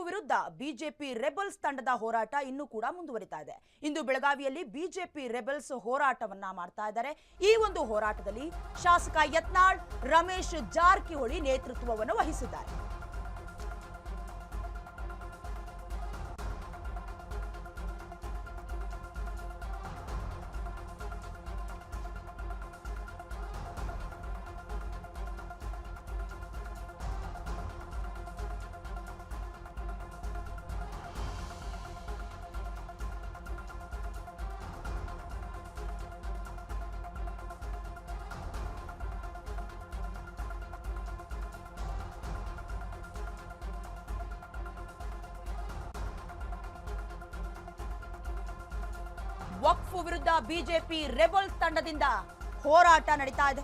ವಿರುದ್ಧ BJP rebels ತಂಡದ ಹೋರಾಟ ಇನ್ನೂ ಕೂಡ ಮುಂದುವರಿತಾ ಇದೆ. ಇಂದು ಬೆಳಗಾವಿಯಲ್ಲಿ ಬಿಜೆಪಿ ರೆಬಲ್ಸ್ ಹೋರಾಟವನ್ನ ಮಾಡ್ತಾ ಇದ್ದಾರೆ. ಈ ಒಂದು ಹೋರಾಟದಲ್ಲಿ ಶಾಸಕ ಯತ್ನಾಳ್, ರಮೇಶ್ ಜಾರಕಿಹೊಳಿ ನೇತೃತ್ವವನ್ನು ವಹಿಸಿದ್ದಾರೆ. ವಕ್ಫ್ ವಿರುದ್ಧ ಬಿಜೆಪಿ ರೆಬಲ್ಸ್ ತಂಡದಿಂದ ಹೋರಾಟ ನಡೀತಾ ಇದೆ.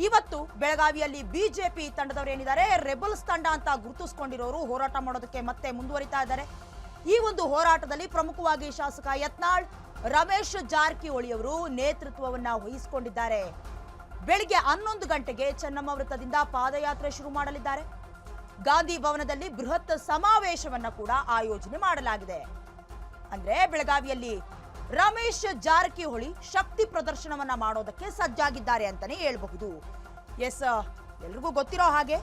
ಇವತ್ತು ಬೆಳಗಾವಿಯಲ್ಲಿ ಬಿಜೆಪಿ ತಂಡದವರು ಏನಿದ್ದಾರೆ, ರೆಬಲ್ಸ್ ತಂಡ ಅಂತ ಗುರುತಿಸಿಕೊಂಡಿರೋರು ಹೋರಾಟ ಮಾಡೋದಕ್ಕೆ ಮತ್ತೆ ಮುಂದುವರಿತಾ ಇದ್ದಾರೆ. ಈ ಒಂದು ಹೋರಾಟದಲ್ಲಿ ಪ್ರಮುಖವಾಗಿ ಶಾಸಕ ಯತ್ನಾಳ್, ರಮೇಶ್ ಜಾರಕಿಹೊಳಿ ಅವರು ನೇತೃತ್ವವನ್ನ ವಹಿಸಿಕೊಂಡಿದ್ದಾರೆ. ಬೆಳಿಗ್ಗೆ 11 ಗಂಟೆಗೆ ಚೆನ್ನಮ್ಮ ವೃತ್ತದಿಂದ ಪಾದಯಾತ್ರೆ ಶುರು ಮಾಡಲಿದ್ದಾರೆ. ಗಾಂಧಿ ಭವನದಲ್ಲಿ ಬೃಹತ್ ಸಮಾವೇಶವನ್ನ ಕೂಡ ಆಯೋಜನೆ ಮಾಡಲಾಗಿದೆ. ಅಂದ್ರೆ ಬೆಳಗಾವಿಯಲ್ಲಿ ರಮೇಶ್ ಜಾರಕಿಹೊಳಿ ಶಕ್ತಿ ಪ್ರದರ್ಶನವನ್ನ ಮಾಡೋದಕ್ಕೆ ಸಜ್ಜಾಗಿದ್ದಾರೆ ಅಂತಾನೆ ಹೇಳಬಹುದು. ಎಲ್ರಿಗೂ ಗೊತ್ತಿರೋ ಹಾಗೆ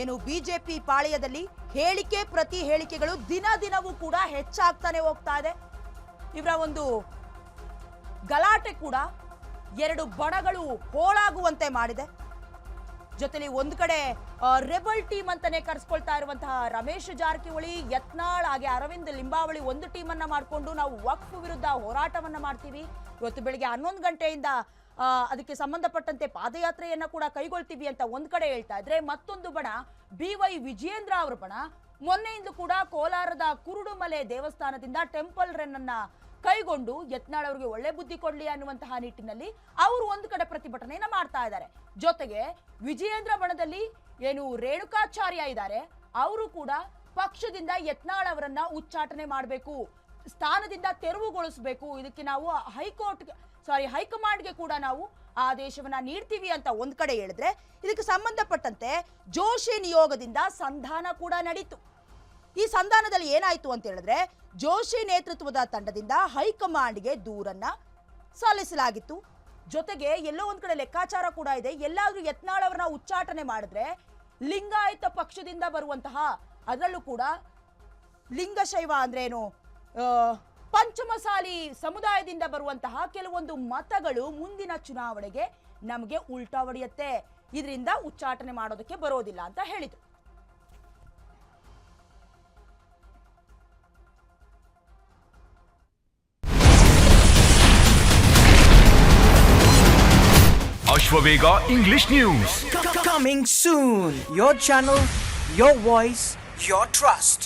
ಏನು ಬಿಜೆಪಿ ಪಾಳೆಯದಲ್ಲಿ ಹೇಳಿಕೆ ಪ್ರತಿ ಹೇಳಿಕೆಗಳು ದಿನ ದಿನವೂ ಕೂಡ ಹೆಚ್ಚಾಗ್ತಾನೆ ಹೋಗ್ತಾ ಇದೆ. ಇವರ ಒಂದು ಗಲಾಟೆ ಕೂಡ ಎರಡು ಬಣಗಳು ಹೋಳಾಗುವಂತೆ ಮಾಡಿದೆ. ಜೊತೆಲಿ ಒಂದು ಕಡೆ ರೆಬಲ್ ಟೀಮ್ ಅಂತಾನೆ ಕರೆಸ್ಕೊಳ್ತಾ ಇರುವಂತಹ ರಮೇಶ್ ಜಾರಕಿಹೊಳಿ, ಯತ್ನಾಳ್ ಹಾಗೆ ಅರವಿಂದ್ ಲಿಂಬಾವಳಿ ಒಂದು ಟೀಮ್ ಅನ್ನ ಮಾಡಿಕೊಂಡು ನಾವು ವಕ್ಫ್ ವಿರುದ್ಧ ಹೋರಾಟವನ್ನ ಮಾಡ್ತೀವಿ, ಇವತ್ತು ಬೆಳಿಗ್ಗೆ 11 ಗಂಟೆಯಿಂದ ಅದಕ್ಕೆ ಸಂಬಂಧಪಟ್ಟಂತೆ ಪಾದಯಾತ್ರೆಯನ್ನ ಕೂಡ ಕೈಗೊಳ್ತೀವಿ ಅಂತ ಒಂದ್ ಕಡೆ ಹೇಳ್ತಾ ಇದ್ರೆ, ಮತ್ತೊಂದು ಬಣ BY ವಿಜಯೇಂದ್ರ ಅವರ ಬಣ ಮೊನ್ನೆಯಿಂದಲೂ ಕೂಡ ಕೋಲಾರದ ಕುರುಡುಮಲೆ ದೇವಸ್ಥಾನದಿಂದ ಟೆಂಪಲ್ ರನ್ ಅನ್ನ ಕೈಗೊಂಡು ಯತ್ನಾಳ್ ಅವರಿಗೆ ಒಳ್ಳೆ ಬುದ್ಧಿ ಕೊಡ್ಲಿ ಅನ್ನುವಂತಹ ನಿಟ್ಟಿನಲ್ಲಿ ಅವರು ಒಂದು ಕಡೆ ಪ್ರತಿಭಟನೆಯನ್ನ ಮಾಡ್ತಾ ಇದ್ದಾರೆ. ಜೊತೆಗೆ ವಿಜಯೇಂದ್ರ ಬಣದಲ್ಲಿ ಏನು ರೇಣುಕಾಚಾರ್ಯ ಇದ್ದಾರೆ, ಅವರು ಕೂಡ ಪಕ್ಷದಿಂದ ಯತ್ನಾಳ್ ಅವರನ್ನ ಉಚ್ಚಾಟನೆ ಮಾಡಬೇಕು, ಸ್ಥಾನದಿಂದ ತೆರವುಗೊಳಿಸಬೇಕು, ಇದಕ್ಕೆ ನಾವು ಹೈಕಮಾಂಡ್ಗೆ ಕೂಡ ನಾವು ಆದೇಶವನ್ನ ನೀಡ್ತೀವಿ ಅಂತ ಒಂದ್ ಕಡೆ ಹೇಳಿದ್ರೆ, ಇದಕ್ಕೆ ಸಂಬಂಧಪಟ್ಟಂತೆ ಜೋಶಿ ನಿಯೋಗದಿಂದ ಸಂಧಾನ ಕೂಡ ನಡೀತು. ಈ ಸಂಧಾನದಲ್ಲಿ ಏನಾಯ್ತು ಅಂತ ಹೇಳಿದ್ರೆ, ಜೋಶಿ ನೇತೃತ್ವದ ತಂಡದಿಂದ ಹೈಕಮಾಂಡ್ಗೆ ದೂರನ್ನ ಸಲ್ಲಿಸಲಾಗಿತ್ತು. ಜೊತೆಗೆ ಎಲ್ಲೋ ಒಂದ್ ಕಡೆ ಲೆಕ್ಕಾಚಾರ ಕೂಡ ಇದೆ, ಎಲ್ಲಾದ್ರೂ ಯತ್ನಾಳ್ ಅವರನ್ನ ಉಚ್ಚಾಟನೆ ಮಾಡಿದ್ರೆ ಲಿಂಗಾಯತ ಪಕ್ಷದಿಂದ ಬರುವಂತಹ, ಅದರಲ್ಲೂ ಕೂಡ ಲಿಂಗಶೈವ ಅಂದ್ರೇನು, ಪಂಚಮಸಾಲಿ ಸಮುದಾಯದಿಂದ ಬರುವಂತಹ ಕೆಲವೊಂದು ಮತಗಳು ಮುಂದಿನ ಚುನಾವಣೆಗೆ ನಮಗೆ ಉಲ್ಟಾ ಹೊಡೆಯುತ್ತೆ, ಇದರಿಂದ ಉಚ್ಚಾಟನೆ ಮಾಡೋದಕ್ಕೆ ಬರೋದಿಲ್ಲ ಅಂತ ಹೇಳಿದ್ರು. Ashwavega English News. Coming soon. Your channel, your voice, your trust.